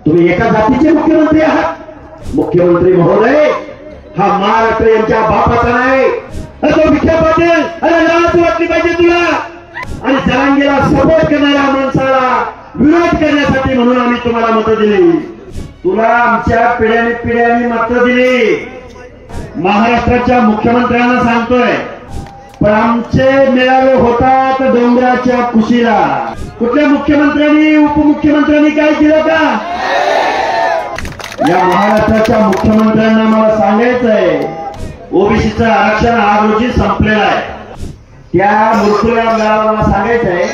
तुम्ही एका जातीचे मुख्यमंत्री आहात। मुख्यमंत्री महोदय हा महाराष्ट्र यांच्या बापाचा नाही। तो विखे पाटील, अरे लाज वाटली पाहिजे तुला। आणि जरांगीला सपोर्ट करणाऱ्या माणसाला विरोध करण्यासाठी म्हणून आम्ही तुम्हाला मतं दिली। तुला आमच्या पिढ्याने मतं दिली। महाराष्ट्राच्या मुख्यमंत्र्यांना सांगतोय, पण आमचे मेळावे होतात डोंगराच्या कुशीला। कुठल्या मुख्यमंत्र्यांनी उपमुख्यमंत्र्यांनी काय दिलं का? या महाराष्ट्राच्या मुख्यमंत्र्यांना मला सांगायचंय, ओबीसीचं आरक्षण आज रोजी संपलेलं आहे। त्या मूर्खला मला सांगायचंय,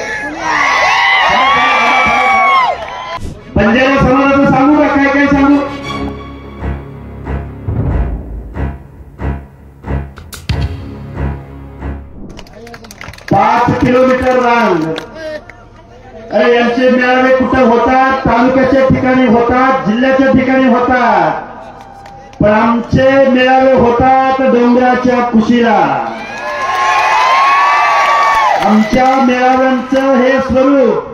बंजारा समाजाचं सांगू का? काय काय सांगू? 5 किलोमीटर रांग। अरे यांचे मेळावे कुठं होतात? तालुक्याच्या ठिकाणी होतात, जिल्ह्याच्या ठिकाणी होतात, पण आमचे मेळावे होतात डोंगराच्या कुशीला। आमच्या मेळाव्यांचं हे स्वरूप,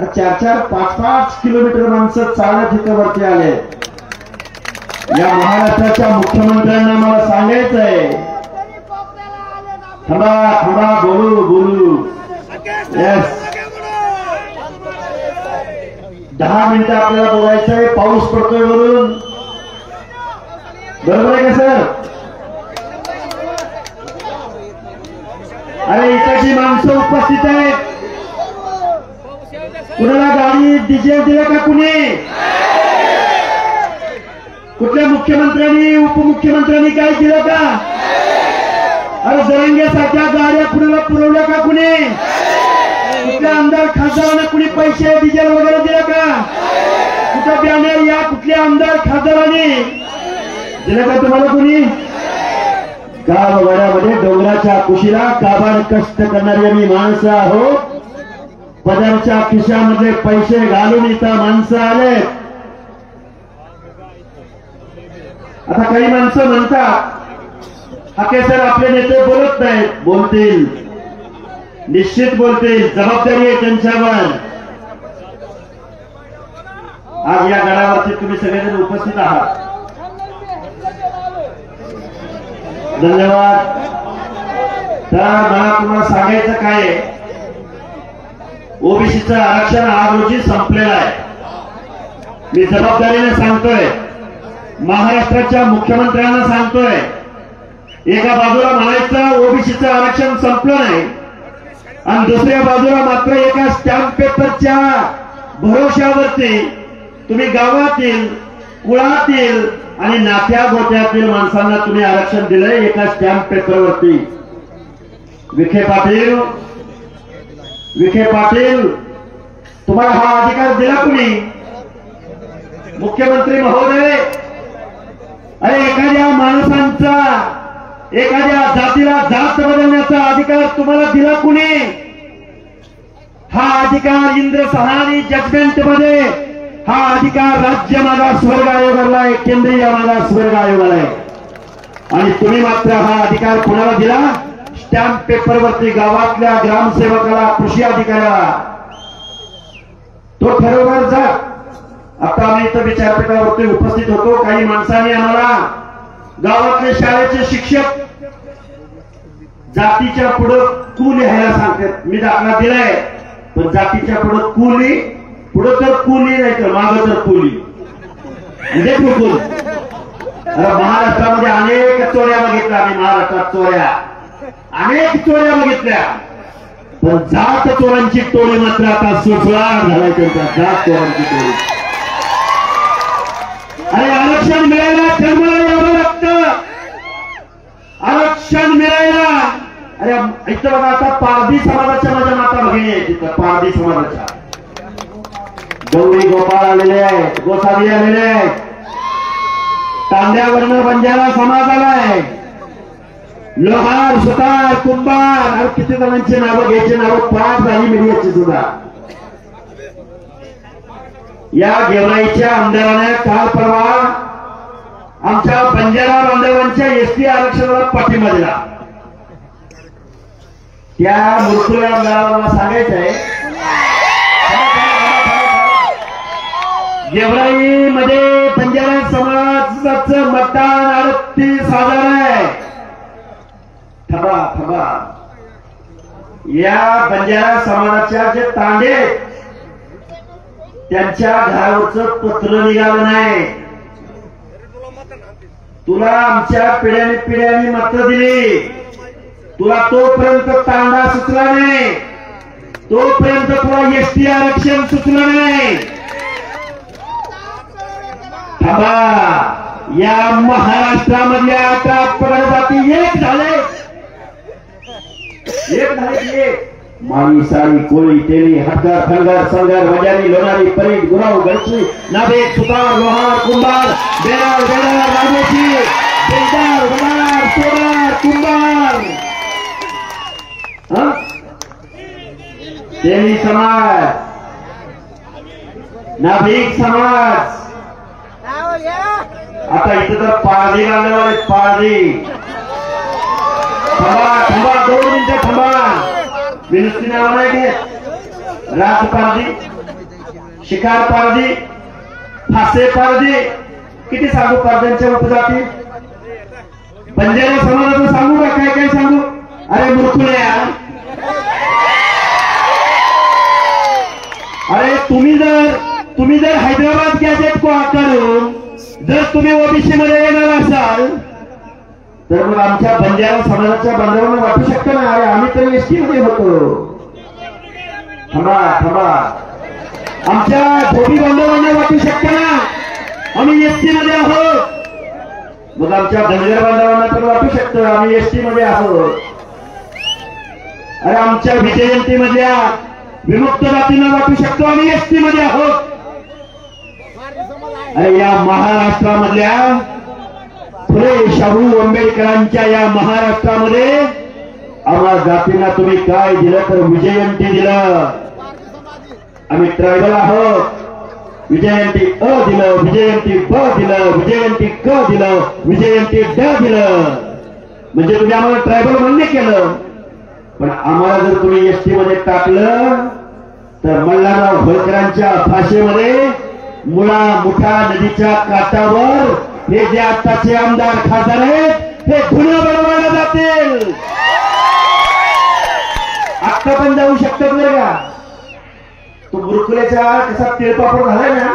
4-4, 5-5 किलोमीटर माणसं चालत इथं वरती आले। या महाराष्ट्राच्या मुख्यमंत्र्यांना मला सांगायचंय, थांबा बोलू। येस, 10 मिनिटं आपल्याला बोलायचंय। पाऊस पडतोय म्हणून, बरोबर आहे का सर? अरे इथं जी माणसं उपस्थित आहेत, कुणाला गाडी डिझेल दिलं का? कुणी? कुठल्या मुख्यमंत्र्यांनी उपमुख्यमंत्र्यांनी काय दिलं का? अरे जरांगेसारख्या गाड्या कुणाला पुरवल्या का? कुणी? कुठल्या आमदार खासदारांना कुणी पैसे डिझेल वगैरे दिलं का? कुठं बॅनर या कुठल्या आमदार खासदारांनी दिलं का तुम्हाला? कुणी? गाववाड्यामध्ये डोंगराच्या कुशीला काबाड कष्ट करणारी आम्ही माणसं आहोत। पदरच्या खिशामध्ये पैसे घालून इथं माणसं आले। आता काही माणसं म्हणतात, हाके सर आपले नेते बोलत नाहीत। बोलतील, निश्चित बोलतील, जबाबदारी आहे त्यांच्यावर। आज या गडावरती तुम्ही सगळेजण उपस्थित आहात, धन्यवाद। तर मला तुम्हाला सांगायचं काय, ओबीसीचं आरक्षण आज रोजी संपलेलं आहे। मी जबाबदारीने सांगतोय, महाराष्ट्राच्या मुख्यमंत्र्यांना सांगतोय, एका बाजूला म्हणायचं ओबीसीचं आरक्षण संपलं नाही, आणि दुसऱ्या बाजूला मात्र एका स्टॅम्प पेपरच्या भरोश्यावरती तुम्ही गावातील, कुळातील आणि नात्या गोट्यातील माणसांना तुम्ही आरक्षण दिलंय एका स्टॅम्प पेपरवरती। विखे पाटील तुम्हाला हा अधिकार दिला कुणी? मुख्यमंत्री महोदय, अरे एखाद्या माणसांचा, एखाद्या जातीला जात बदलण्याचा अधिकार तुम्हाला दिला कुणी? हा अधिकार इंद्रसहानी जजमेंट मध्ये, हा अधिकार राज्य मागासवर्ग आयोगाला आहे, केंद्रीय मागासवर्ग आयोगाला आहे। आणि तुम्ही मात्र हा अधिकार कुणाला दिला? स्टॅम्प पेपरवरती गावातल्या ग्रामसेवकाला, कृषी अधिकाऱ्याला। तो ठरवणार जा। आता आम्ही इथं विचारपीठावरती उपस्थित होतो, काही माणसांनी आम्हाला गावातले शाळेचे शिक्षक जातीच्या पुढं कू लिहायला सांगतात। मी दाखला दिलाय, पण जातीच्या पुढं कुली, पुढं तर कुली नाही तर मागं तर कुली, म्हणजे कुल। महाराष्ट्रामध्ये अनेक चोऱ्या बघितल्या आम्ही, महाराष्ट्रात चोऱ्या, अनेक चोऱ्या बघितल्या, पण जात चोरांची टोळी मात्र आता सुसलार झालाय त्यांचा, जात चोरांची टोळी। अरे आरक्षण मिळायला जन्माला यावं लागतं, आरक्षण मिळायला। अरे इथं बघा, आता पारधी समाजाच्या माझ्या माता भगिनी आहेत, तिथं पारधी समाजाच्या गौरी गोपाळ आलेले आहेत, गोसावी आलेले आहेत, तांड्यावरनं बंजारा समाज आलाय, लोहार, सुतार, कुंभार, अरे किती जणांची नावं घ्यायची, नावं पाठ झाली मीडियाची सुद्धा। या गेवराईच्या आमदाराने काल परवा आमच्या बंजारा बांधवांच्या एसटी आरक्षणाला पाठिंबा दिला। त्या मूर्खला आमदाराला सांगायचंय, गेवराई मध्ये बंजारा समाजाचं मतदान 38,000 आहे. थांबा या बंजारा समाजाच्या जे तांडे त्यांच्या घरावरचं पत्र निघालं नाही. तुला आमच्या पिढ्याने मतं दिली, तुला तोपर्यंत तांडा सुचला नाही, तोपर्यंत तुला एसटी आरक्षण सुचलं नाही. थांबा, या महाराष्ट्रामधल्या 18 पगड जाती एक झाले माळी साळी कोळी तेली हातगार खणगार संगार वजारी लोणारी परीट गुराव गळची नाभेक सुतार लोहार कुंभार बेरार राजेशी बेलदार वडार सोडार कुंभार तेली समाज नाभिक समाज. आता इथं तर पारधी घालणार पारधी. थांबा 2 मिनिटं थांबा. विनुस्ती नाव नाही घेत. रात पारधी, शिकार पारधी, फासे पारधी, किती सांगू पारध्यांच्या उपजाती. बंजारा समाजाचं सांगू का काय सांगू. अरे मूर्खुल्या, अरे तुम्ही जर हैदराबाद गॅजेट को करून जर तुम्ही ओबीसी मध्ये येणार असाल तर मग आमच्या बंजारा समाजाच्या बांधवांना वाटू शकतं ना. अरे आम्ही तर एसटी मध्ये होतो. थांबा, आमच्या धोबी बांधवांना वाटू शकतं ना आम्ही एसटी मध्ये आहोत. मग आमच्या बंजारा बांधवांना पण वाटू शकतं आम्ही एसटी मध्ये आहोत. अरे आमच्या विजयंती मधल्या विमुक्त जातींना वाटू शकतो आम्ही एसटी मध्ये आहोत. अरे या महाराष्ट्रामधल्या फुले शाहू आंबेडकरांच्या या महाराष्ट्रामध्ये आम्हा जातींना तुम्ही काय दिलं तर विजयंती दिलं. आम्ही ट्रायबल आहोत. विजयंती अ दिलं, विजयंती ब दिलं, विजयंती क दिलं, विजयंती ड दिलं. म्हणजे तुम्ही आम्हाला ट्रायबल मान्य केलं. पण आम्हाला जर तुम्ही एसटी मध्ये टाकलं तर मल्हारराव होळकरांच्या भाषेमध्ये मुळा मुठा नदीच्या काठावर हे जे आताचे आमदार खासदार आहेत हे गुन्हा बनवायला जातील. आत्ता पण जाऊ शकतात नाही का. तो बुरकुल्याच्या कसा तिळपापड झालाय ना.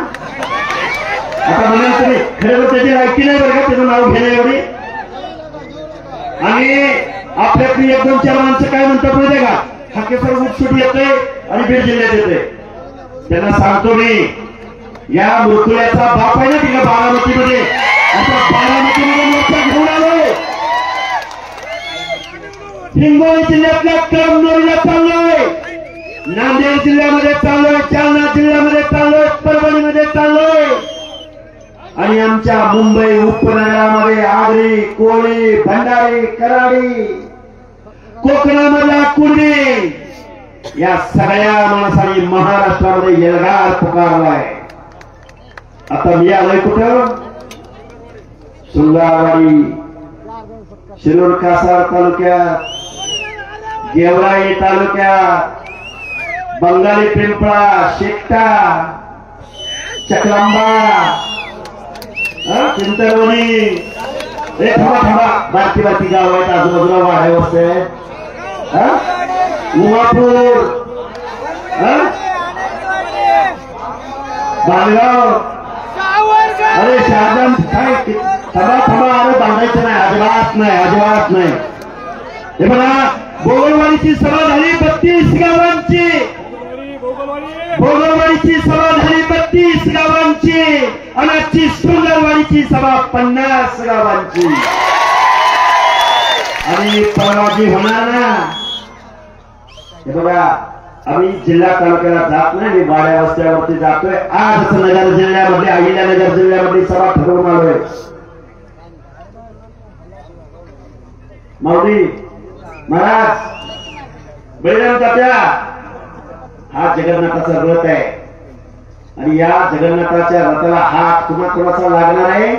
आता म्हणाल तुम्ही खरं त्याची लायकी नाही बरं का त्याचं नाव घेण्या एवढी. आणि आपल्यातली 1-2-4 माणसं काय म्हणतात माहिती का, हाकेसर उठसूट येते आणि बीड जिल्ह्यात येते. त्यांना सांगतो मी, या बुरकुल्याचा बाप आहे ना तिला बारामतीमध्ये, आता बारामतीमध्ये मोर्चा घेऊन आलो. हिंगोली जिल्ह्यातल्या कळमनुरीला चाललोय, नांदेड जिल्ह्यामध्ये चाललोय, जालना जिल्ह्यामध्ये चाललोय, परभणीमध्ये चाललोय. आणि आमच्या मुंबई उपनगरामध्ये आगरी, कोळी, भंडारी, कराडी, कोकणामधला कुर्मी या सगळ्या माणसांनी महाराष्ट्रामध्ये एल्गार पुकारलाय. आता मी आलोय कुठं, सुंगारवाडी, शिरूर कासार तालुक्यात, गेवराई तालुक्यात, बंगाली पिंपळा, शेकटा, चकलांबा, चिंतरवणी. थांबा बारकी गाव आहेत आजूबाजूला वाढे वस्ते, उमापूर, बांधगाव. अरे शहाजान काय थांबा अरे बांधायचं नाही, अजिबात नाही. हे बघा, भोगलवाडीची सभा झाली 32 गावांची, भोगलवाडीची सभा झाली 32 गावांची, आणि आजची सुंदरवाडीची सभा 50 गावांची. आणि परवाजी होणार ना. हे बघा, आम्ही जिल्हा तालुक्याला जात नाही, मी वाड्या वस्त्यावरती जातोय. आज नगर जिल्ह्यामध्ये, अहिल्यानगर जिल्ह्यामध्ये सभा ठरवून आलोय. माऊली महाराज, बळीराम तात्या, हा जगन्नाथाचा रथ आहे. आणि या जगन्नाथाच्या रथाला हात कुणाचा लागणार आहे,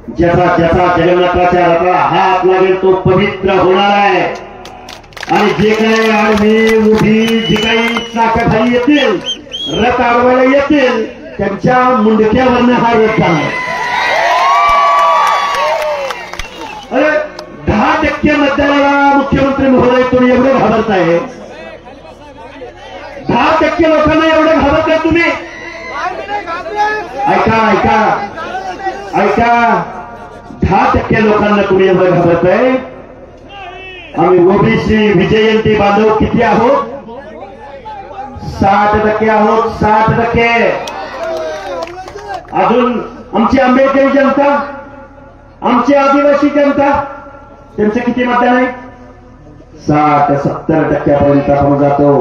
ज्याचा जगन्नाथाच्या रथाला हात लागेल तो पवित्र होणार आहे. आणि जे काही आडवी उभी जी काही चाकाखाली येतील, रथ अडवायला येतील, त्यांच्या मुंडक्यावरनं हा रथ झाला. अरे 10% मतदाराला मुख्यमंत्री महोदय तुम्ही एवढं घाबरताय, 10% लोकांना एवढं घाबरताय तुम्ही. ऐका ऐका ऐका 10% लोकांना तुम्ही एवढं घाबरताय. आम्ही ओबीसी विजयंती बांधव किती आहोत? 60% आहोत, 60%. अजून आमची आंबेडकरी जनता, आमची आदिवासी जनता, त्यांचं किती मतदान आहे? 60-70% आपण जातो.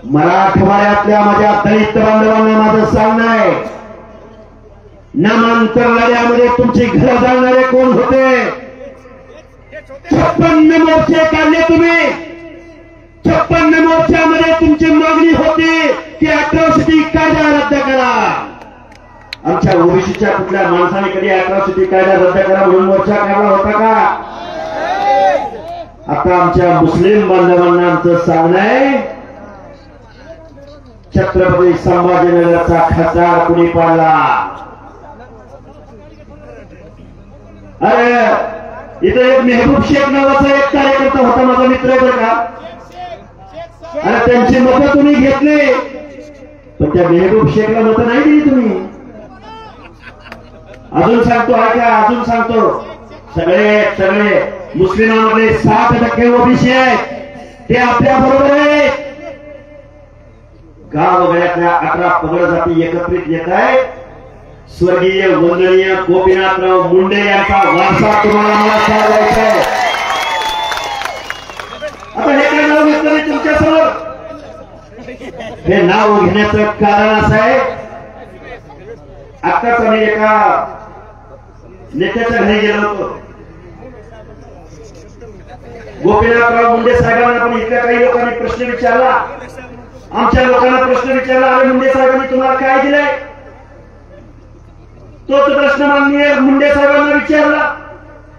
मराठवाड्यातल्या माझ्या दलित बांधवांना माझं सांगणं आहे, नामांतर लढ्यामध्ये तुमची घरं जाणारे कोण होते? 56 मोर्चे काढले तुम्ही. 56 मोर्चामध्ये तुमची मागणी होती की अॅट्रॉसिटी कायदा रद्द करा. आमच्या ओबीसीच्या कुठल्या माणसाने कधी अॅट्रॉसिटी कायदा रद्द करा म्हणून मोर्चा काढला होता का? आता आमच्या मुस्लिम बांधवांना आमचं सांगणं आहे, छत्रपती संभाजीनगरचा खासदार कुणी पाडला? अरे इथं एक मेहबूब शेख नावाचा एक कार्यकर्ता होता, माझा मित्र बरं का. अरे त्यांची मतं तुम्ही घेतली, पण त्या मेहबूब शेखला मतं नाही दिली तुम्ही. अजून सांगतो ऐका, अजून सांगतो, सगळे मुस्लिमांमध्ये 60% ओबीसी आहेत, ते आपल्या बरोबर आहेत. गावगाड्यातल्या 18 पगड जाती एकत्रित येत आहेत. स्वर्गीय वंदनीय गोपीनाथराव मुंडे यांचा वारसा तुम्हाला मला सांगायचा आहे. आता हे काय नाव घेतलं नाही तुमच्यासमोर? हे नाव घेण्याचं कारण असं आहे, आत्ताच आम्ही एका नेत्याच्या घरी गेलो होतो. गोपीनाथराव मुंडे साहेबांना पण इथल्या काही लोकांनी प्रश्न विचारला, आमच्या लोकांना प्रश्न विचारला, अरे मुंडे साहेबांनी तुम्हाला काय दिलंय? तोच प्रश्न माननीय मुंडे साहेबांना विचारला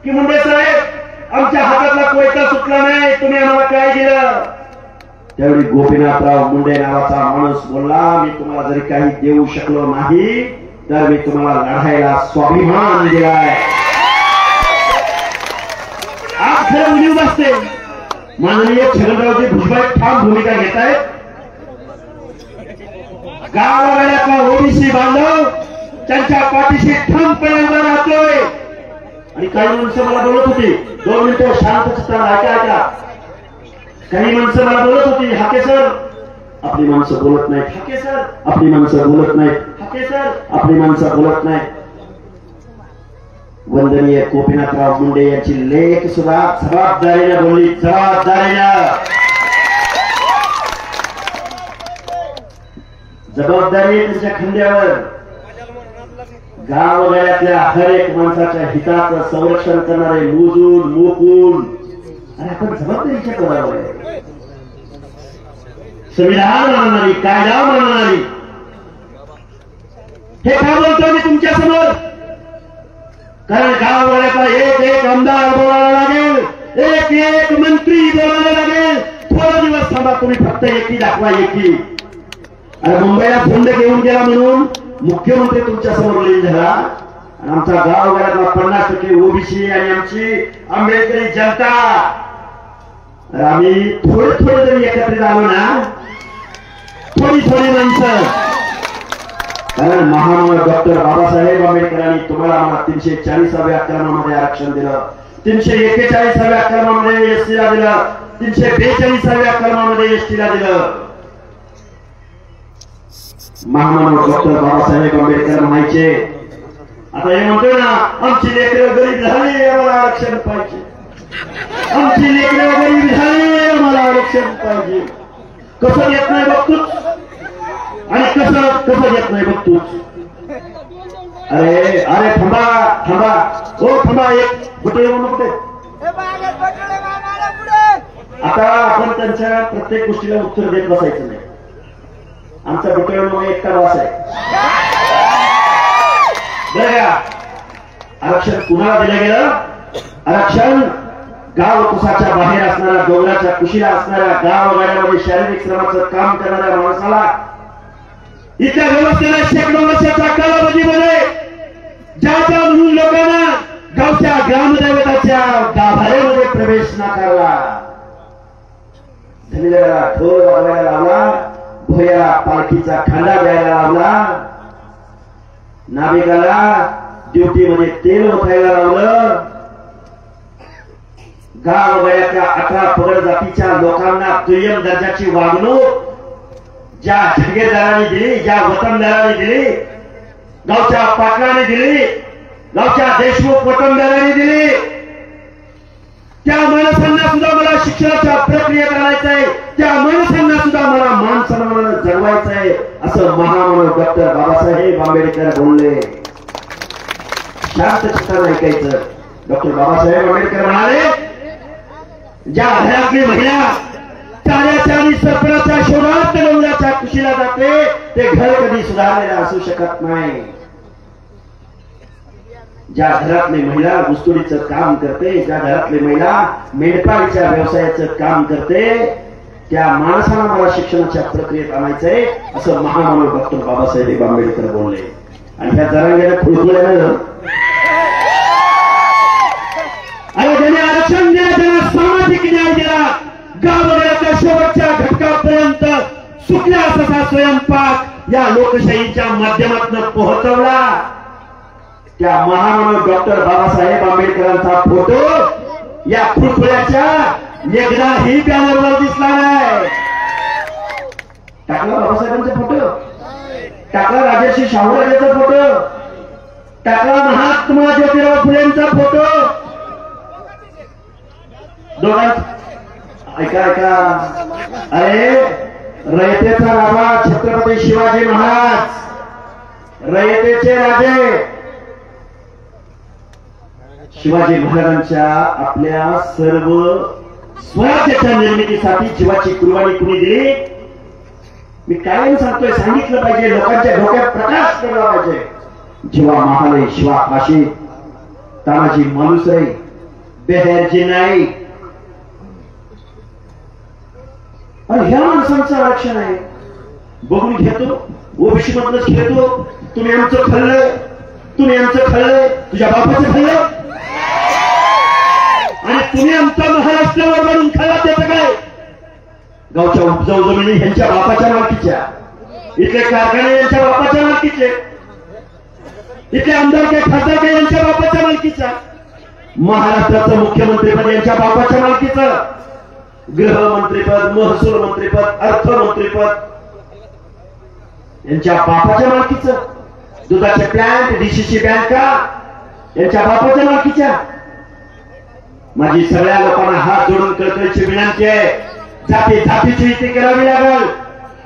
की मुंडे साहेब आमच्या हातातला कोयता सुटला नाही, तुम्ही आम्हाला काय दिलं? त्यावेळी गोपीनाथराव मुंडे नावाचा माणूस बोलला, मी तुम्हाला जरी काही देऊ शकलो नाही तर मी तुम्हाला लढायला स्वाभिमान दिलाय. आज खरं उणीव बसते. माननीय छगनरावजी भुजबळ ठाम भूमिका घेत आहेत. गावागाड्यातला ओबीसी बांधव त्यांच्या पाठीशी ठामपणे उभा राहतोय. आणि काही माणसं मला बोलत होती, 2 मिनिटं शांत चित्तानं ऐका. काही माणसं मला बोलत होती, हाके सर आपली माणसं बोलत नाहीत, हाके सर आपली माणसं बोलत नाहीत, हाके सर आपली माणसं बोलत नाहीत. वंदनीय गोपीनाथराव मुंडे यांची लेख सुद्धा जबाबदारीने बोलली, जबाबदारी त्यांच्या खांद्यावर. गावगाड्यातल्या हर एक माणसाच्या हिताचं संरक्षण करणारे, मोजून मोकून, आणि आपण जबाबदारीच्या पदावर आहे. संविधान मानणारी, कायदा मानणारी. हे काय बोलतो मी तुमच्या समोर? कारण गावगाड्याचा एक आमदार बोलायला लागेल, एक मंत्री बोलायला लागेल. थोडा दिवस थांबा, तुम्ही फक्त एकी दाखवा, एकी. आणि मुंबईला फंड घेऊन गेला म्हणून मुख्यमंत्री तुमच्या समोर लीन झाला, आणि आमचा गावगाड्यातला 50% ओबीसी आणि आमची आंबेडकरी जनता, आम्ही थोडे जरी एकत्रित आलो ना, थोडी माणसं. कारण महामानव डॉक्टर बाबासाहेब आंबेडकरांनी तुम्हाला मला 340व्या कलमामध्ये आरक्षण दिलं, 341व्या कलमामध्ये एसटीला दिलं, 342व्या कलमामध्ये एसटीला दिलं. महामानव डॉक्टर बाबासाहेब आंबेडकर म्हणायचे, आता हे म्हणतोय ना, आमची लेकरं गरीब झाली आम्हाला आरक्षण पाहिजे, आमची लेकरं गरीब झाली आम्हाला आरक्षण पाहिजे. कसं येत नाही बघतोच, आणि कसं येत नाही बघतोच. अरे थांबा, थांबा, एक कुठे कुठे. आता आपण त्यांच्या प्रत्येक गोष्टीला उत्तर देत बसायचं नाही. आमचा बुटळमध्ये एकटा वास आहे बरं का. आरक्षण कुणाला दिलं गेलं? आरक्षण गाव कुसाच्या बाहेर असणाऱ्या, डोंगराच्या कुशीला असणाऱ्या, गावगाड्यामध्ये शारीरिक श्रमाचं काम करणाऱ्या माणसाला इथल्या व्यवस्थेला शेकडो वर्षाच्या कालावधीमध्ये ज्या म्हणून लोकांना गावच्या ग्रामदैवताच्या गाभाऱ्यामध्ये प्रवेश नाकारला, धनीला ढोल वाजवायला लावला, भोयाला पालखीचा खांदा द्यायला लावला, नाविकाला ड्युटीमध्ये तेल ओतायला लावलं, गाव वयाच्या 18 पगड जातीच्या लोकांना दुय्यम दर्जाची वागणूक ज्या जगीरदारांनी दिली, ज्या वतनदारांनी दिली, गावच्या पाटलांनी दिली, गावच्या देशमुख वतनदारांनी दिली, त्या माणसांना सुद्धा मला शिक्षणाच्या प्रक्रियेत आणायचंय, त्या माणसांना सुद्धा मला मान सन्मानानं जगवायचंय, असं महामानव डॉक्टर बाबासाहेब आंबेडकर बोलले. शांत चित्तानं ऐकायचं. डॉक्टर बाबासाहेब आंबेडकर म्हणाले, ज्या घरातली महिला चाऱ्याच्या आणि सरपणाच्या शोधात नवऱ्याच्या कुशीला जाते, ते घर कधी सुधारलेलं असू शकत नाही. ज्या घरातली महिला ऊसतोडीचं काम करते, ज्या घरातली महिला मेंढपाळीच्या व्यवसायाचं काम करते, त्या माणसाला मला शिक्षणाच्या प्रक्रियेत आणायचंय, असं महामानव डॉक्टर बाबासाहेब आंबेडकर बोलले. आणि ह्या जरांगेला खुळखुळ्यानं आणि त्याने आरक्षण दिलं, त्यांना सामाजिक न्याय दिला, गावगाड्याच्या शेवटच्या घटकापर्यंत सुटल्या असा स्वयंपाक या लोकशाहीच्या माध्यमातून पोहोचवला. त्या महामानव डॉक्टर बाबासाहेब आंबेडकरांचा फोटो या खुळखुळ्याच्या एकदाही बॅनरवर दिसला नाही. टाकला बाबासाहेबांचा फोटो, टाकला राजर्षी शाहूराजांचा फोटो, टाकला महात्मा ज्योतिराव फुलेंचा फोटो. ऐका ऐका, अरे रयतेचा राजा छत्रपती शिवाजी महाराज, रयतेचे राजे शिवाजी महाराजांच्या आपल्या सर्व स्वराज्याच्या निर्मितीसाठी जीवाची कुर्बानी कुणी दिली. मी कायम सांगतोय, सांगितलं पाहिजे, लोकांच्या डोक्यात प्रकाश पडला पाहिजे. जीवा महाले, शिवा काशी, तानाजी मालुसरे, बेहेरजी नाईक, आणि ह्या माणसांचं आरक्षण आहे. बघून घेतो, ओबीसी मधलंच घेतो. तुम्ही आमचं खाल्लंय, तुम्ही आमचं खाल्लंय, तुझ्या बापाचं खाल्लं, आणि तुम्ही आमचा महाराष्ट्रावर बनून खाल्ला. त्याचं काय? गावच्या उपजाऊ जमिनी यांच्या बापाच्या मालकीच्या, इथले कारखाने यांच्या बापाच्या मालकीचे, इथले आमदार काय खासदार काय यांच्या बापाच्या मालकीच्या, महाराष्ट्राचं मुख्यमंत्रीपद यांच्या बापाच्या मालकीचं, गृहमंत्रीपद, महसूल मंत्रीपद, अर्थमंत्रीपद यांच्या बापाच्या मालकीचं, दुधाचे प्लॅन्ट, डीसीसी बँका यांच्या बापाच्या मालकीच्या. माझी सगळ्या लोकांना हात जोडून कळकळीची विनंती आहे, जाती जातीची युती करावी लागेल,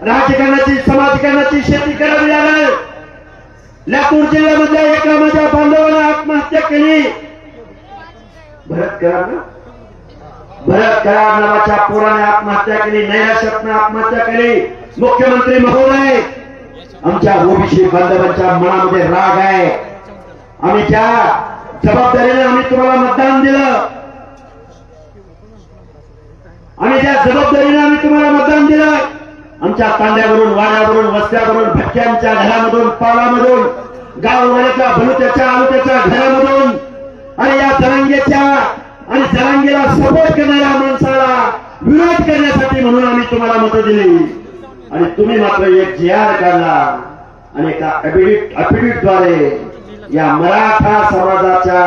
राजकारणाची समाजकारणाची शेती करावी लागेल. लातूर जिल्ह्यामधल्या एका माझ्या बांधवानं आत्महत्या केली. भरत करार नावाच्या पोराने आत्महत्या केली, नैराश्यातनं आत्महत्या केली. मुख्यमंत्री महोदय, आमच्या ओबीसी बांधवांच्या मनामध्ये राग आहे. आम्ही ज्या जबाबदारीने आम्ही तुम्हाला मतदान दिलं, आम्ही ज्या जबाबदारीने आम्ही तुम्हाला मतदान दिलं, आमच्या तांड्यावरून, वाड्यावरून, वस्त्यावरून, भटक्यांच्या घरामधून, पालामधून, गाववाड्याच्या भलुत्याच्या आलुत्याच्या घरामधून, आणि या जरांगेच्या आणि जरांगेला सपोर्ट करणाऱ्या माणसाला विरोध करण्यासाठी म्हणून आम्ही तुम्हाला मतं दिली. आणि तुम्ही मात्र एक GR काढला आणि एका अफिडेव्हिटद्वारे या मराठा समाजाच्या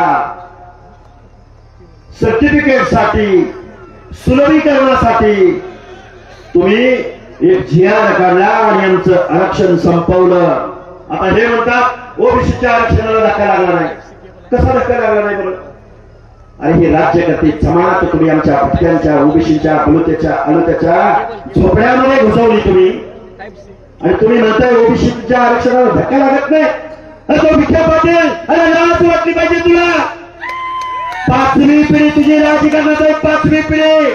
सर्टिफिकेटसाठी, सुलभीकरणासाठी तुम्ही एक GR काढला आणि आमचं आरक्षण संपवलं. आता हे म्हणतात ओबीसीच्या आरक्षणाला धक्का लागला नाही. कसा धक्का लागला नाही बरं? अरे हे राज्यकर्ते जमात तुम्ही आमच्या भटक्यांच्या, ओबीसीच्या, बलुत्याच्या, अलुत्याच्या झोपड्यामध्ये घुसवली तुम्ही, आणि तुम्ही म्हणताय ओबीसीच्या आरक्षणाला धक्का लागत नाही. तो विखे पाटील, अरे लाज वाटली पाहिजे तुला. 5वी पिढी तुझी राजकारणात आहे, 5वी पिढी.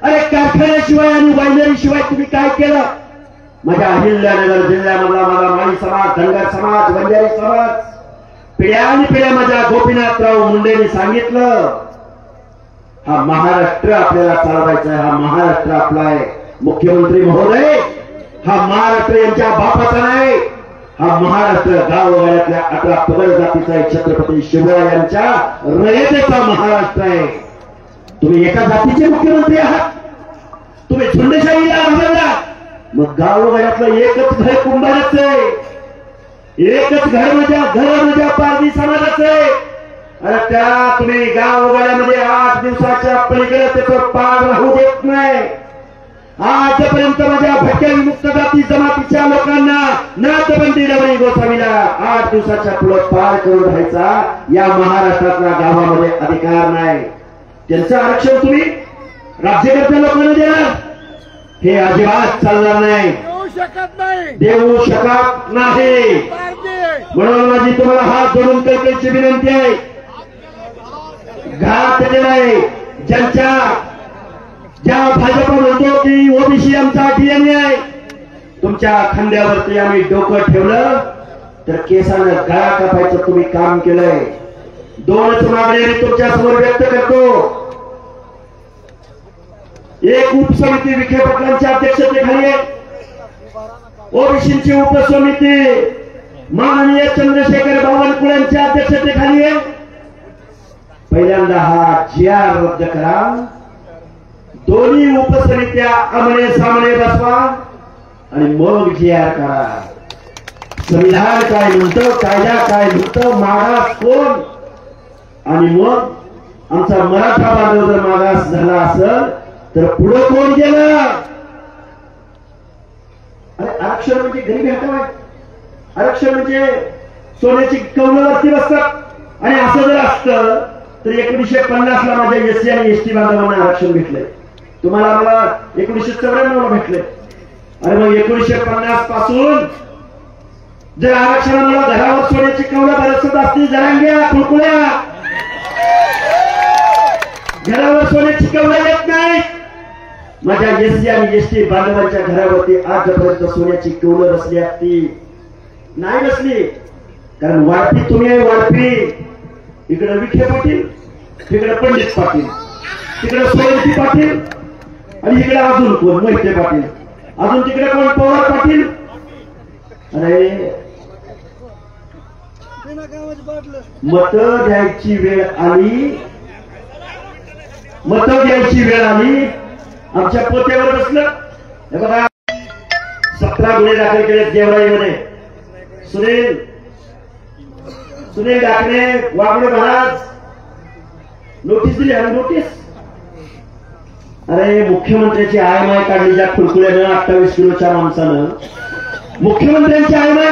अरे कारखान्याशिवाय आणि वाहिन्याशिवाय तुम्ही काय केलं? माझ्या अहिल्यानगर जिल्ह्यामधला माझा माळी समाज, धनगर समाज, बंजारी समाज, पिढ्या आणि पिढ्या माझ्या गोपीनाथराव मुंडेंनी सांगितलं, हा महाराष्ट्र आपल्याला चालवायचा आहे, हा महाराष्ट्र आपला आहे. मुख्यमंत्री महोदय, हा महाराष्ट्र यांच्या बापाचा नाही, हा महाराष्ट्र गावगाड्यातल्या 18 पगड जातीचा आहे, छत्रपती शिवराय यांच्या रयतेचा महाराष्ट्र आहे. तुम्ही एका जातीचे मुख्यमंत्री आहात, तुम्ही झुंडशाहीला आढळला, मग गावगाड्यातलं एकच घर कुंभारच आहे, एकच घर म्हणजे पारधी समाजाचं आहे. आणि त्या तुम्ही गावगाड्यामध्ये 8 दिवसाच्या पलीकडे त्याचं पार राहू देत नाही. आजपर्यंत माझ्या भटक्या विमुक्त जाती जमातीच्या लोकांना नाथबंदी रवणी गोसावीला 8 दिवसाच्या पुढे पार करून राहायचा या महाराष्ट्रातल्या गावामध्ये अधिकार नाही. त्यांचं आरक्षण तुम्ही राज्यकर्त्या लोकांना देणार, हे अजिबात चालणार नाही, देऊ शकत नाही. म्हणून माझी तुम्हाला हात जोडून कळकळीची विनंती आहे, घात केला आहे ज्या भाजप म्हणतो की ओबीसी आमचा डीएनए आहे, तुमच्या खांद्यावरती आम्ही डोकं ठेवलं तर केसानं गळा कापायचं तुम्ही काम केलंय. 2च मागण्या मी तुमच्या समोर व्यक्त करतो. एक उपसमिती विखे पाटलांच्या अध्यक्षतेखाली आहे, ओबीसीची उपसमिती माननीय चंद्रशेखर बावनकुळेंच्या अध्यक्षतेखाली आहे. पहिल्यांदा हा GR रद्द करा, दोन्ही उपसमित्या आमने सामने बसवा आणि मग GR करा. संविधान काय म्हणतं, कायदा काय म्हणतं, मागास कोण, आणि मग आमचा मराठा बांधव जर मागास झाला असेल तर पुढे कोण गेलं. अरे आरक्षण म्हणजे गरीबी हटवाय, आरक्षण म्हणजे सोन्याची कौलावरती बसतात. आणि असं जर असतं तर 1950 ला माझ्या SC आणि ST बांधवांना आरक्षण भेटलंय, तुम्हाला मला 1994 ला भेटले. अरे मग 1950 पासून जर आरक्षणामुळे घरावर सोन्याची कौला बरसत असती, जरांग्या कुळकुळ्या, घरावर सोन्याची कौला येत नाही. माझ्या SC आणि ST बांधवांच्या घरावरती आजपर्यंत सोन्याची कौलं बसली असती, नाही बसली. कारण वाढपी तुम्ही आहे, वाढपी. इकडे विखे पाटील, तिकडे पंडित पाटील, तिकडे सोयंती पाटील, आणि इकडे अजून कोण मोहिते पाटील, अजून तिकडे कोण पवार पाटील. अरे मत द्यायची वेळ आली, मत द्यायची वेळ आली, आमच्या पोत्यावर बसलं. हे बघा 17 गुन्हे दाखल केले गेवराईमध्ये. सुनील डाकणे, वागणे महाराज नोटीस दिली. आणि नोटीस, अरे मुख्यमंत्र्याची आयमाय काढली ज्या खुळखुळ्यानं 28 किलोच्या माणसानं, मुख्यमंत्र्यांची आयमाय.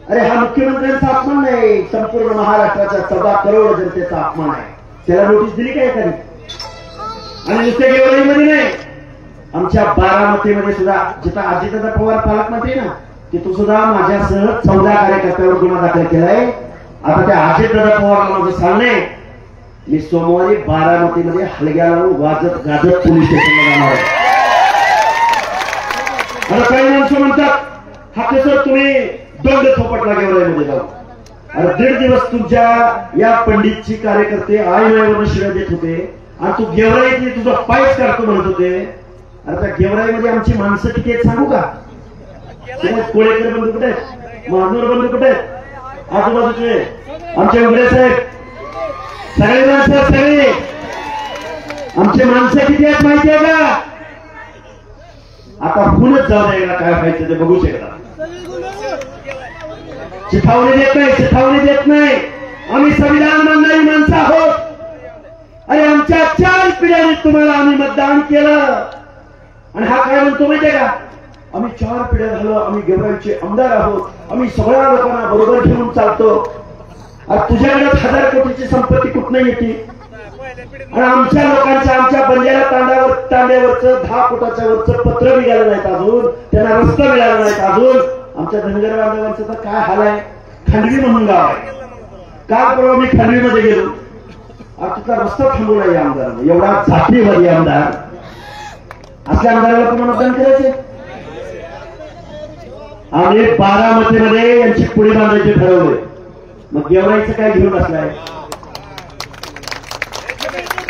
अरे हा मुख्यमंत्र्यांचा अपमान नाही, संपूर्ण महाराष्ट्राच्या 14 करोड जनतेचा अपमान आहे. त्याला नोटीस दिली काय एखादी? आणि नुसत्या गेवराईमध्ये नाही, आमच्या बारामतीमध्ये सुद्धा, जिथं अजितदादा पवार पालकमंत्री ना, तिथून सुद्धा माझ्यासह 14 कार्यकर्त्यावर गुन्हा दाखल केलाय. आता त्या अजितदादा पवार माझं सांगणे, मी सोमवारी बारामतीमध्ये हलग्या लावून वाजत गाजत पोलीस स्टेशनला जाणार आहे. आता काही माणसं म्हणतात, हाके सर तुम्ही दंड थोपटला गेवराईमध्ये जाऊ. अरे 1.5 दिवस तुमच्या या पंडितची कार्यकर्ते आईमाईवर शिव्या देत होते, आणि तू गेवराईतली तुझा पायच काढतो म्हणत होते. अरे त्या गेवराईमध्ये आमची माणसं किती आहेत सांगू का? कोळेकर बंधू कुठे आहेत, महानूर बंधू कुठे आहेत, आजूबाजूचे आमचे उघडे साहेब, सगळे माणसं, सगळे आमचे माणसं किती आहेत माहिती आहे का? आता पुनच जाऊ द्यायला काय व्हायचं ते बघू शकता. चिथावणी देत नाही, चिथावणी देत नाही. आम्ही संविधान मानणारी माणसं आहोत. अरे आमच्या 4 पिढ्यांनी तुम्हाला आम्ही मतदान केलं, आणि हा काय म्हणतो माहितीये का? आम्ही 4 पिढ्या झालो, आम्ही गेवराईचे आमदार आहोत, आम्ही सगळ्या लोकांना बरोबर घेऊन चालतो. अरे तुझ्याकडे 1000 कोटीची संपत्ती कुठनं येते? आणि आमच्या लोकांच्या, आमच्या बंजारा तांड्यावरचं 10 फुटाच्या वरचं पत्र मिळालं नाहीत अजून, त्यांना रस्ता मिळाला नाहीत अजून. आमच्या धनगर बांधवांचं तर काय हाल आहे. खंडवी म्हणून गाव आहे, काल परवा मी खंडवीमध्ये गेलो, तिथला रस्ता थांबवला या आमदारानं. एवढा जातीवादी आमदार, असल्या आमदाराला तुम्हाला मतदान करायचे? आम्ही बारामतीमध्ये यांची पुढे बांधायचे ठरवले. मग गेवराईचं काय घेऊन बसलाय?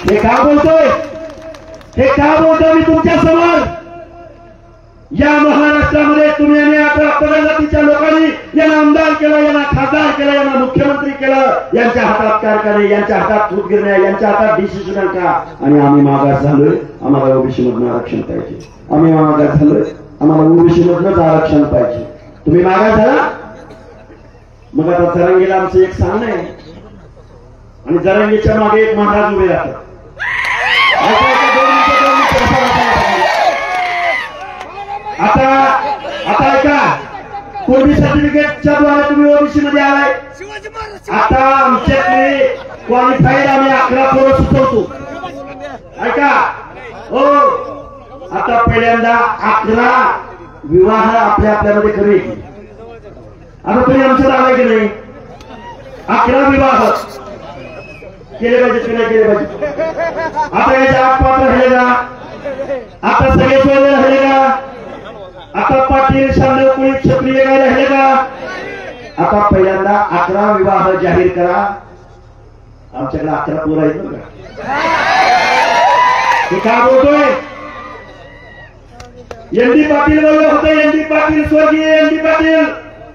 हे का बोलतोय, हे का बोलतोय मी तुमच्या समोर? या महाराष्ट्रामध्ये तुम्ही आणि आता पदजातीच्या लोकांनी यांना आमदार केलं, यांना खासदार केलं, यांना मुख्यमंत्री केलं, यांच्या हातात कारखाने, यांच्या हातात सूतगिरण्या, यांच्या हातात डिसिजन का, आणि आम्ही मागास झालोय. आम्हाला ओबीसी मधून आरक्षण पाहिजे. आम्ही मागास झालोय, आम्हाला ओबीसी मधूनच आरक्षण पाहिजे. तुम्ही मागास झाला. मग आता जरांगीला आमचं एक सांगणं आहे, आणि जरांगीच्या मागे एक महाराज उभे राहतात. आता ऐका, कोणी सर्टिफिकेटच्या द्वारे तुम्ही ओबीसी मध्ये आलाय. आता आमच्यातले क्वालिफाईड आम्ही 11 पोरं सुचवतो. ऐका हो, आता पहिल्यांदा 11 विवाह आपल्यामध्ये करू. आता तुम्ही आमच्यात आलाय की नाही? 11 विवाह केले पाहिजे की नाही केले पाहिजे? आता याच्या आठ राहिले का? आता सगळे सोडले राहिले का? आता पाटील, शांडव, कुळी, क्षत्रिय काय राहिले का? आता पहिल्यांदा 11 विवाह जाहीर करा. आमच्याकडे 11 पोरं आहेत बरं का. ते काय बोलतोय? एन.डी. पाटील बोलले होते. एन.डी. पाटील, स्वर्गीय एन.डी. पाटील,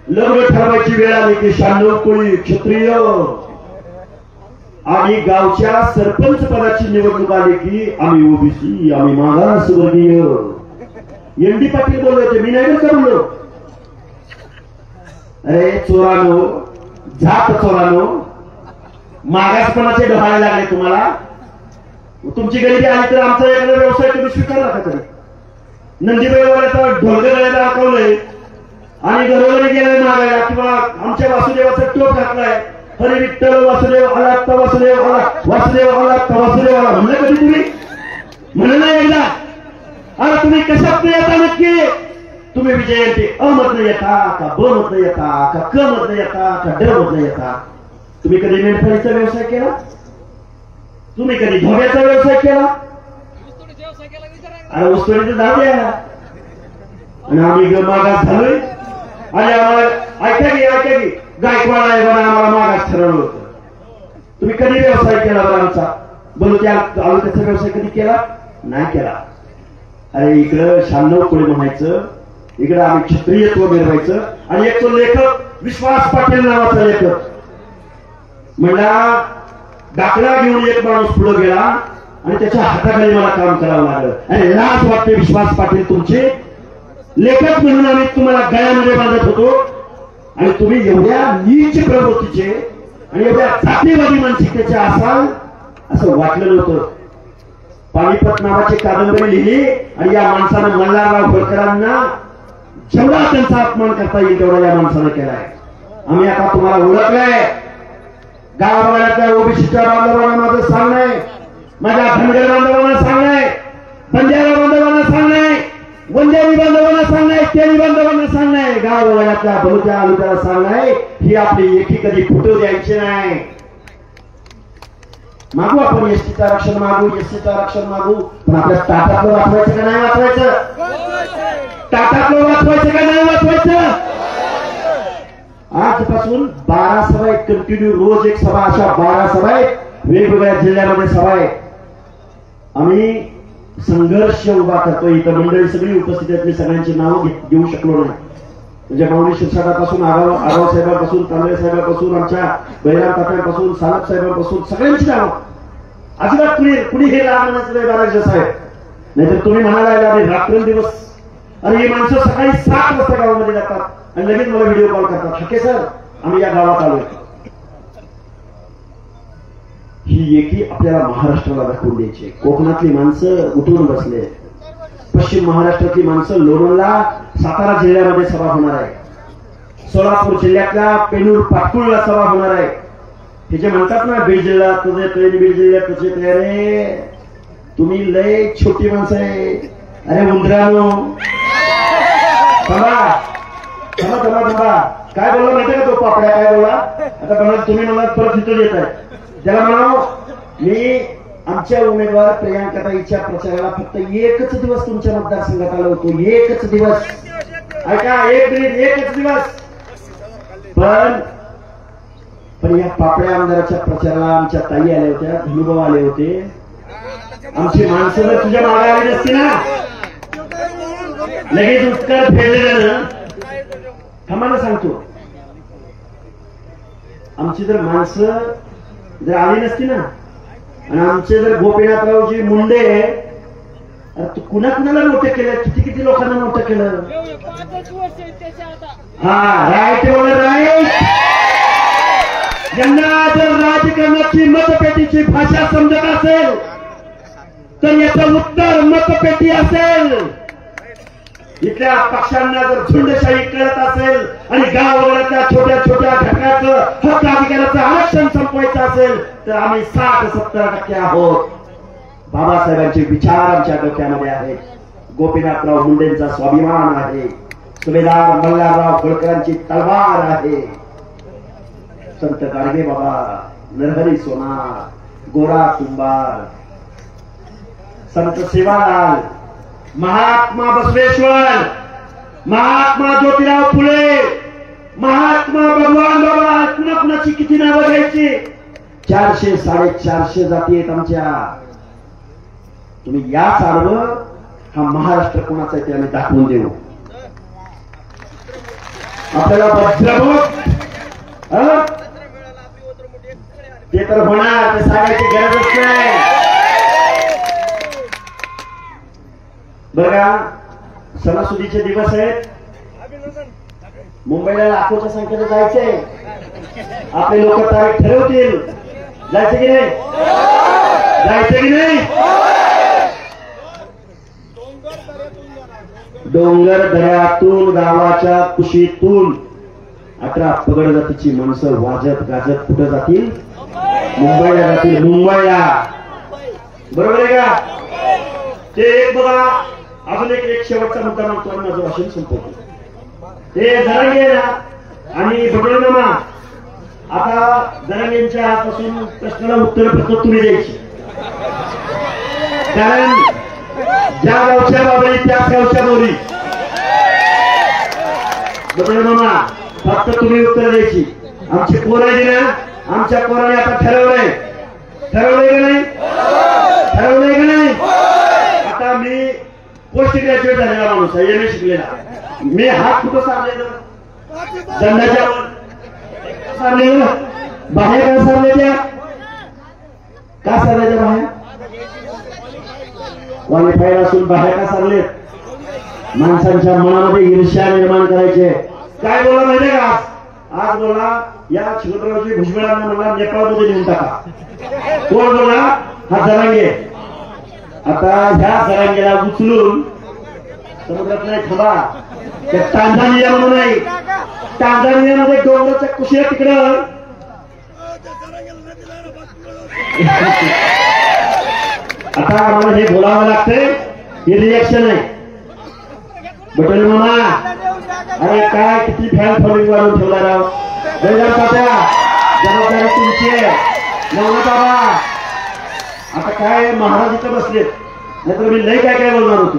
लग्न ठरवायची वेळ आली की शांडव, कुळी, क्षत्रिय आणि गावच्या सरपंच पदाची निवडणूक आली की आम्ही ओबीसी, आम्ही मागासवर्गीय. एन.डी. पाटील बोलले होते, मी नाही का बोललो. अरे चोरानो, जात चोरानो, मागासपणाचे डोहायला लागले तुम्हाला. तुमची गरिबी आली तर आमचा एखादा व्यवसाय तुम्ही स्वीकारला का? तरी नंदीबाईवाल्याचा ढोलगडाला दाखवलंय आणि घरोघरी गेलाय मागायला, किंवा आमच्या वासुदेवाचा टोप घातलाय, हरी विठ्ठल वासुदेव आला, वासुदेव आला, वासुदेव आला, वासुदेव आला म्हणलं कधी तुम्ही? म्हणलं नाही एकदा. अरे तुम्ही कशात येता नक्की? तुम्ही विजयंती अ मधनं येता का, ब मधनं येता का, क मधनं येता का, ड मधनं येता? तुम्ही कधी मेंढपाळीचा व्यवसाय केला? तुम्ही कधी धोब्याचा व्यवसाय केला? अरे ऊसतोडीचं नाव द्या. आणि आम्ही मागास झालोय. आणि आम्हाला ऐका की गायकवाड आहे बरं, आम्हाला मागास ठरवलं होतं. तुम्ही कधी व्यवसाय केला बरं आमचा? बोलू त्या त्याचा व्यवसाय कधी केला? नाही केला. अरे इकडं शांडव कोळी म्हणायचं, इकडं आम्ही क्षत्रियत्व मिळवायचं. आणि एक तो लेखक विश्वास पाटील नावाचा लेखक म्हणला, दाखला घेऊन एक माणूस पुढे गेला आणि त्याच्या हाताखाली मला काम करावं लागलं. आणि लाज वाटते विश्वास पाटील तुमचे लेखक म्हणून आम्ही तुम्हाला गळ्यामध्ये बांधत होतो, आणि तुम्ही एवढ्या नीच प्रवृत्तीचे आणि एवढ्या जातीवादी मानसिकतेचे असाल असं वाटलं नव्हतं. पानिपत नावाची कादंबरी लिहिली आणि या माणसानं मल्हारराव होळकरांना जेवढा त्यांचा अपमान करता येईल तेवढा या माणसानं केलाय. आम्ही आता तुम्हाला ओळखलंय. गावावाल्यातल्या ओबीसीच्या बांधवांना माझं सांगणं आहे, माझ्या धनगर बांधवांना सांगणं आहे, बंजारा बांधवांना सांगणं आहे, वंजारी बांधवांना सांगणं आहे, तेली बांधवांना सांगणं आहे, गावावाल्यातल्या बहुत्या आलुक्याला सांगणं आहे, ही आपली एकी कधी फुटू द्यायची नाही. मागू आपण एसटीचं आरक्षण मागू, एसटीचं आरक्षण मागू, पण आपल्या ताटातलं वाचवायचं का नाही वाचवायचं? ताटातलं वाचवायचं का नाही वाचवायचं? आजपासून 12 सभा आहेत कंटिन्यू, रोज एक सभा, अशा 12 सभा आहेत वेगवेगळ्या जिल्ह्यामध्ये सभा आहेत. आम्ही संघर्ष उभा करतोय. इथं मंडळी सगळी उपस्थित आहेत. मी सगळ्यांची नावं घेऊ शकलो नाही. म्हणजे माऊली शिरसाटापासून, आराव साहेबांपासून, तांबे साहेबांपासून, आमच्या बैराम तात्यांपासून, सालप साहेबांपासून सगळ्यांची नावं. अजिबात कुणी हे लहान म्हणायचं बाराजी साहेब, नाहीतर तुम्ही म्हणायला अरे रात्रंदिवस, अरे ही माणसं सकाळी 7 वाजता गावामध्ये जातात आणि लगेच मला व्हिडिओ कॉल करतात, हके सर आम्ही या गावात आलोय. ही एकी आपल्याला महाराष्ट्राला दाखवून द्यायची. कोकणातली माणसं उठून बसले, पश्चिम महाराष्ट्रातली माणसं लोणंदला, सातारा जिल्ह्यामध्ये सभा होणार आहे, सोलापूर जिल्ह्यातल्या पेनूर पाटकुळला सभा होणार आहे. हे जे म्हणतात ना बीड जिल्ह्यात तुझे ट्रेन, बीड जिल्ह्यात तुझे ट्रेन, तुम्ही लय छोटी माणसं आहे. अरे उंदरानो थांबा थांबा थांबा थांबा. काय बोलला माहिती का तो पापड्या? काय बोलला? आता म्हणा तुम्ही मला परत इथं येत आहे. त्याला म्हणाव मी आमच्या उमेदवार प्रियांकाताईच्या प्रचाराला फक्त 1च दिवस तुमच्या मतदारसंघात आलो होतो. 1च दिवस. ऐका, 1 मिनिट, 1च दिवस. पण या पापड्या आमदाराच्या प्रचाराला आमच्या ताई आल्या होत्या, धनुभाऊ आले होते. आमची माणसं तुझ्या मागे आली नसती ना. लगेच उत्तर फेडलेलं थांबायला सांगतो. आमची जर माणसं जर आली नसती ना आणि आमचे जर गोपीनाथरावजी मुंडे तू कुणा कुणाला मोठं केलं, किती किती लोकांना मोठं केलं. हा राईट राईट. यांना जर राजकारणाची मतपेटीची भाषा समजत असेल तर याचं उत्तर मतपेटी असेल. इथल्या पक्षांना जर झुंडशाही कळत असेल आणि गावावरच्या छोट्या छोट्या घटकाचं हक्क अधिकाराचं आरक्षण संपवायचं असेल तर आम्ही 60-70% आहोत. बाबासाहेबांचे विचार आमच्या डोक्यामध्ये आहेत. गोपीनाथराव मुंडेंचा स्वाभिमान आहे. सुभेदार मल्हारराव होळकरांची तलवार आहे. संत गाडगे बाबा, नरहरी सोनार, गोरा कुंभार, संत सेवालाल, महात्मा बसवेश्वर, महात्मा ज्योतिराव फुले, महात्मा भगवान बाबा, कुणा कुणाची किती नावं घ्यायची. 400-450 जाती आहेत आमच्या. तुम्ही या सार्व हा महाराष्ट्र कोणाचा आहे ते आम्ही दाखवून देऊ. आपल्याला वज्रमुख ते तर होणार, ते सांगायची गरजच नाही. बघा सणासुदीचे दिवस आहेत. मुंबईला लाखोच्या संख्येने जायचंय. आपले लोक तारीख ठरवतील. जायचं की नाही, जायचं की नाही. डोंगर दऱ्यातून गावाच्या कुशीतून 18 पगड जातीची माणसं वाजत गाजत कुठं जातील, मुंबईला जातील. मुंबईला बरोबर आहे का. ते एक बघा अजून एक शेवटचा मुद्दा म्हणतो आणि माझं भाषण संपवतो. ते जरांगे ना आणि बडोले मामा. आता जरांगेंच्या हातापासून प्रश्नाला उत्तर फक्त तुम्ही द्यायची, कारण ज्या गावच्या बाबळी त्याच गावच्या बोली. बडोले मामा फक्त तुम्ही उत्तर द्यायची. आमची पोरं आहे ना, आमच्या पोराने आता ठरवलंय का नाही, ठरवलंय का नाही. आता मी पोस्ट ग्रॅज्युएट झालेला माणूस आहे, MA शिकलेला. मी हात कुठं सारलेलं, दंडाच्या वर सारलेलं. बाहेर का सारले त्या, का सारले त्या बाहेर, क्वालिफाईड असून बाहेर का सारलेत. माणसांच्या मनामध्ये ईर्ष्या निर्माण करायचे. काय बोला माहितीये का, आज बोला या शिवरावजी भुजबळांना मला नेपाळमध्ये नेऊन टाका. कोण बोला, हा जरांगे. आता ह्या जरांगेला उचलून समुद्रात नाही थांबा, टांझानिया म्हणून नाही, टांझानियामध्ये डोंगराच्या कुशीला तिकडं आता आम्हाला हे बोलावं लागतंय. हे रिएक्शन आहे. बटोले मामा अरे काय किती फॅन फॉलोइंग वाढवून ठेवला राव. जबाबदारी तुमची आहे. बाबा आता काय महाराज इथं बसलेत, नाहीतर मी लय काय काय बोलणार होतो.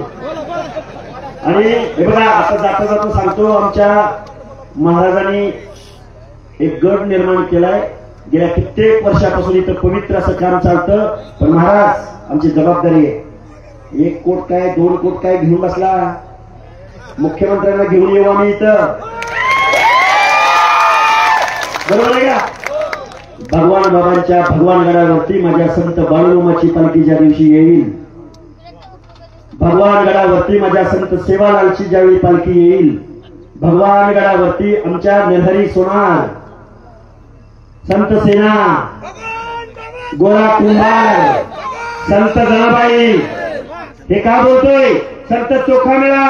आणि हे बघा आता जाता जाता सांगतो, आमच्या महाराजांनी एक गट निर्माण केलाय. गेल्या कित्येक वर्षापासून इथं पवित्र असं काम चालतं. पण महाराज आमची जबाबदारी आहे. 1 कोट काय 2 कोट काय घेऊन बसला. मुख्यमंत्र्यांना घेऊन येऊ आम्ही इथं, बरोबर आहे का. भगवान बाबांच्या भगवानगडावरती माझ्या संत बाळूमामाची पालखी ज्या दिवशी येईल, भगवानगडावरती माझ्या संत सेवालालची ज्यावेळी पालखी येईल, भगवानगडावरती आमच्या नरहरी सोनार, संत सेना, गोरा कुंभार, संत जनाबाई. हे का बोलतोय, संत चोखा मेळा.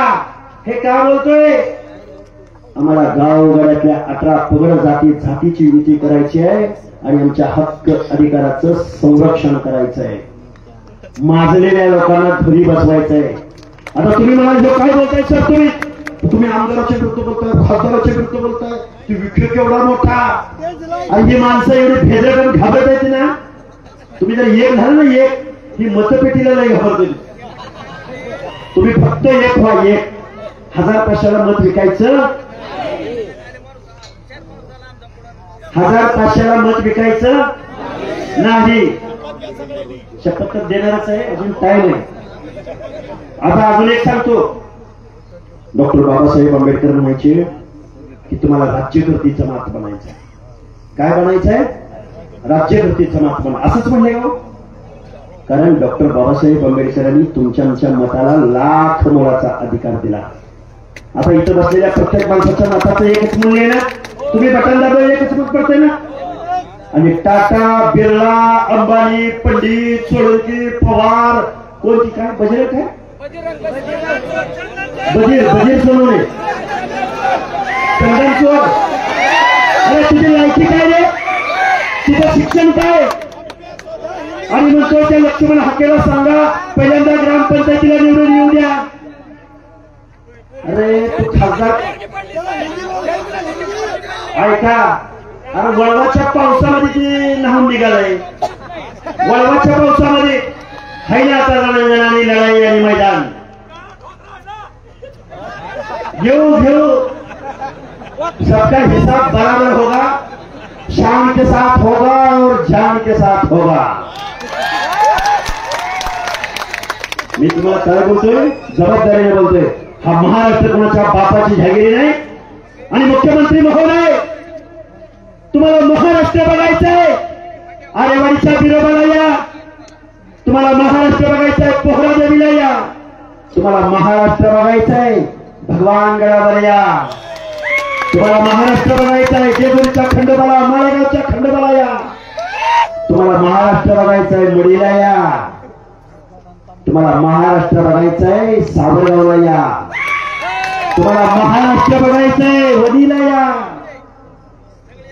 हे का बोलतोय, आम्हाला गावगाड्यातल्या 18 पगड जातीची युती करायची आहे आणि आमच्या हक्क अधिकाराचं संरक्षण करायचं आहे. माजलेल्या लोकांना घरी बसवायचंय. आता तुम्ही मला काय बोलताय सर, तुम्ही आमदाराचे वृत्त बोलताय, खासदाराचे वृत्त बोलताय, ती विखे केवढा मोठा आणि ही माणसं एवढी फेजर घाबरत आहेत ना. तुम्ही जर एक झालं ना, एक ही मतपेटीला नाही घाबरते. तुम्ही फक्त एक व्हा, 1,500ला मत विकायचं, 1,500ला मत विकायचं नाही. शपथ देणारच आहे, अजून टाइम आहे. आता अजून एक सांगतो, डॉक्टर बाबासाहेब आंबेडकर म्हणायचे की तुम्हाला राज्यकर्ती जमात बनायचं आहे. काय बनायचंय? राज्यकर्ती जमात बना, असंच म्हणले का? कारण डॉक्टर बाबासाहेब आंबेडकरांनी तुमच्या आमच्या मताला लाख मोलाचा अधिकार दिला. आता इथं बसलेल्या प्रत्येक माणसाच्या मताचं एकच मूल्य आहे ना. तुम्ही बटन दाबलं एकच मत पडतंय ना. आणि टाटा, बिर्ला, अंबानी, पंडित, सोळंकी, पवार, कोणती काय बजरंग काय बजीर सोनवणे, चंदनचोर, अरे तुझी लायकी काय रे? तुझं शिक्षण काय? आणि म्हणतो त्या लक्ष्मण हाकेला सांगा पहिल्यांदा ग्रामपंचायतीला निवडून येऊ द्या. अरे तू खासदार ऐका. अरे वळवाच्या पावसामध्ये ती न्हाऊन निघालाय. वळवाच्या पावसामध्ये है ना आता रणंगणाने लढाई आणि मैदान घेऊ सबका हिसाब बराबर होगा, शान के साथ होगा और जान के साथ होगा. मी तुम्हाला काय बोलतोय? जबाबदारीने बोलतोय. हा महाराष्ट्र कोणाच्या बापाची जागिरी नाही. आणि मुख्यमंत्री महोदय, तुम्हाला महाराष्ट्र बघायचंय, आरेवाडीच्या बिरोबाला या. तुम्हाला महाराष्ट्र बघायचंय, पोहरा देवीला या. तुम्हाला महाराष्ट्र बघायचंय, भगवान गडावर या. तुम्हाला महाराष्ट्र बघायचंय, जेजुरीच्या खंडोबाला, मालेगावच्या खंडोबाला या. तुम्हाला महाराष्ट्र बघायचंय, मुडीला या. तुम्हाला महाराष्ट्र बघायचंय, सावरगावला या. तुम्हाला महाराष्ट्र बघायचंय, वडीला या.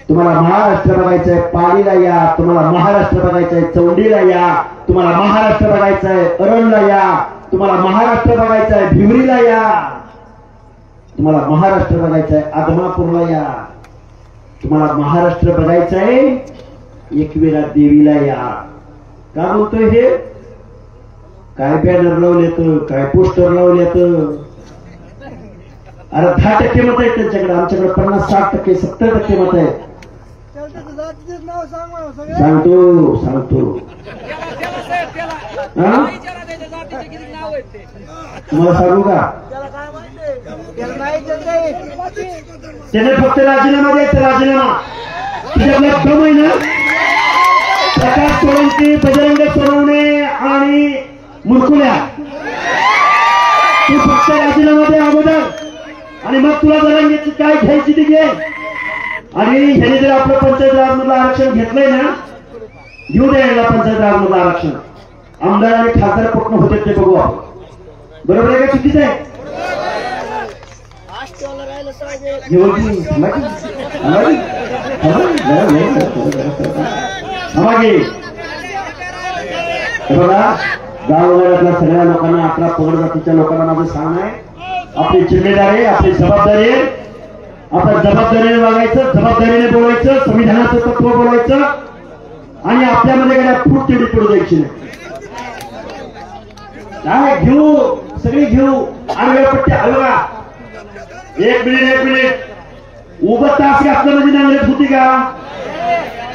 तुम्हाला महाराष्ट्र बघायचंय, पालीला या. तुम्हाला महाराष्ट्र बघायचंय, चौंडीला या. तुम्हाला महाराष्ट्र बघायचंय, अरणला या. तुम्हाला महाराष्ट्र बघायचंय, भिवरीला या. तुम्हाला महाराष्ट्र बघायचंय, आदमापूरला या. तुम्हाला महाराष्ट्र बघायचंय, एकविरा देवीला या. का बोलतोय हे? काय बॅनर लावलेत, काय पोस्टर लावलेत. अरे 10% मत आहे त्यांच्याकडे, आमच्याकडे 50-60%, 70% मत आहे. सांगतो तुम्हाला सांगू का? त्याने फक्त राजीनामा द्यायचा. राजीनामा तुझ्याला दम आहे ना? प्रकाश सोळंकी, बजरंग सोनवणे आणि मुरकुल्या, तू फक्त राजीनामा दे अगोदर. आणि मग तुला जरांगीची काय घ्यायची ती घे. आणि ह्याने जर आपलं पंचायत राजमधलं आरक्षण घेतलंय ना, घेऊ द्या याला पंचायत राजमधलं आरक्षण. आमदार आणि खासदार कुठं होते ते बघू आपण. बरोबर आहे का? चुकीचं आहे? बघा, गावगाड्यातल्या सगळ्या लोकांना, आपल्या पगड जातीच्या लोकांना माझं सांग आहे, आपली जिम्मेदारी, आपली जबाबदारी आहे. आपल्या जबाबदारीने वागायचं, जबाबदारीने बोलायचं, संविधानाचं तत्व बोलायचं. आणि आपल्यामध्ये काय फूट तेवढी पडू द्यायची नाही. काय घेऊ, सगळी घेऊ. आडव्या पट्ट्या हलवा. एक मिनिट उभं तास घातलं म्हणजे नांगरत होती का?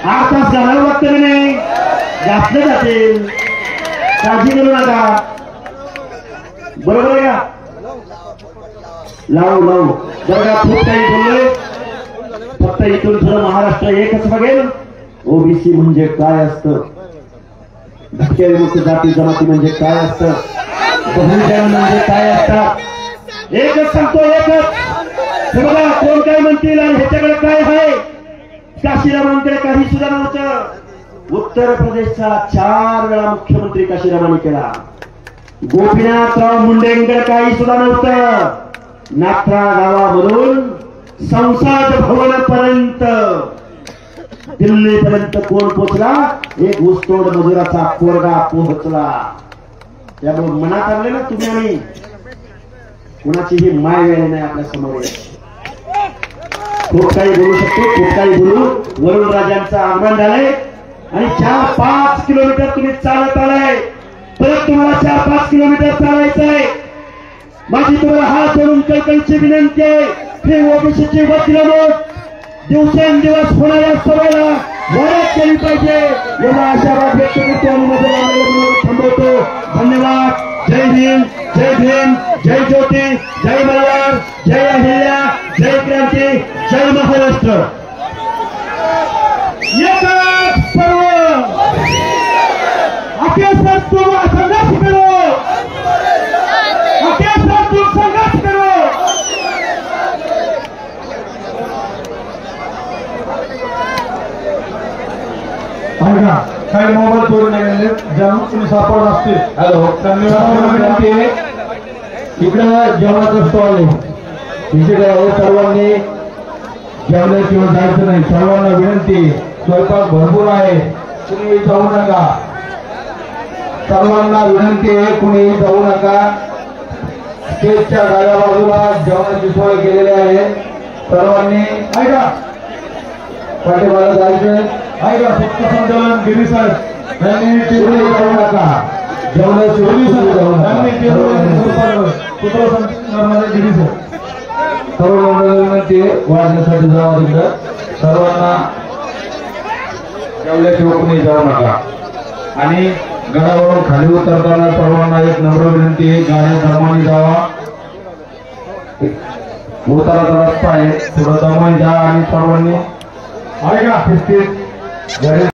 8 तास घालावं लागतं का नाही? घातलं जाते, काळजी करू नका. बरोबर आहे का? लावू बरं का? खूप काही बोललोय. फक्त इथून थोडं महाराष्ट्र एकच बघेल. ओबीसी म्हणजे काय असतं, भटक्या विमुक्त जाती जमाती म्हणजे काय असतं, बहुजन म्हणजे काय असतात, एकच सांगतो, एकच. बघा कोण काय म्हणतील आणि ह्याच्याकडे काय आहे. काशीरामांकडे काही सुद्धा नव्हतं. उत्तर प्रदेशचा 4 वेळा मुख्यमंत्री काशीरामांनी केला. गोपीनाथराव मुंडेंकडे काही सुद्धा नव्हतं. नात्रा गावामधून संसद भवनापर्यंत, दिल्लीपर्यंत कोण पोहोचला? एक ऊसतोड मजुराचा पोरगा पोहोचला. त्यामुळे मनात आणले ना तुम्ही आणि कुणाचीही माय वेळ नाही आपल्या समोर. खूप काही बोलू शकतो, खूप काही बोलू. वरुण राजांचं आगमन झालंय आणि 4-5 किलोमीटर तुम्ही चालत आलाय. परत तुम्हाला 4-5 किलोमीटर चालायचंय. माझी तुम्हाला हात जोडून कळकळीची विनंती आहे. हे ओबीसीची वकिलांनो दिवसेंदिवस होणाऱ्या सभेला मदत केली पाहिजे. एवढा आशावाद व्यक्त करतो आणि माझं थांबवतो. धन्यवाद. जय हिंद, जय भीम, जय ज्योती, जय मल्हार, जय अहिल्या, जय क्रांती, जय महाराष्ट्र. एकच पर्व अखेर तुम संघर्ष करो, अखेर तुम संघर्ष करो. ऐका काही मोबाईल चोरी गेले ज्यांना तुम्ही सापडत असतील. हॅलो, विनंती आहे इकडं जेवणाचं स्टॉल आहे, तिथे सर्वांनी जेवल्याशिवाय जायचं नाही. सर्वांना विनंती, स्वयंपाक भरपूर आहे, कुणी जाऊ नका. सर्वांना विनंती आहे, कुणी जाऊ नका. स्टेजच्या डाव्या बाजूला जेवणाची सोय केलेली आहे. सर्वांनी ऐका पाठीमागे जायचं. ऐका फक्त संचालन गिरी साहेब यांनी कुणी जाऊ नका. जेवल्याशिवाय जाऊ नका. सूत्रसंचालनामध्ये गिरी साहेब सर्व मंडळी विनंती आहे, वाढण्यासाठी जावं तिकडं. सर्वांना जेवल्याशिवाय कुणी जाऊ नका. आणि गडावरून खाली उतरताना सर्वांना एक नम्र विनंती आहे, गाड्या दमाने जावा. उताराचा रस्ता आहे, थोडं दमाने जा. आणि सर्वांनी ऐका शिस्तीत गाडी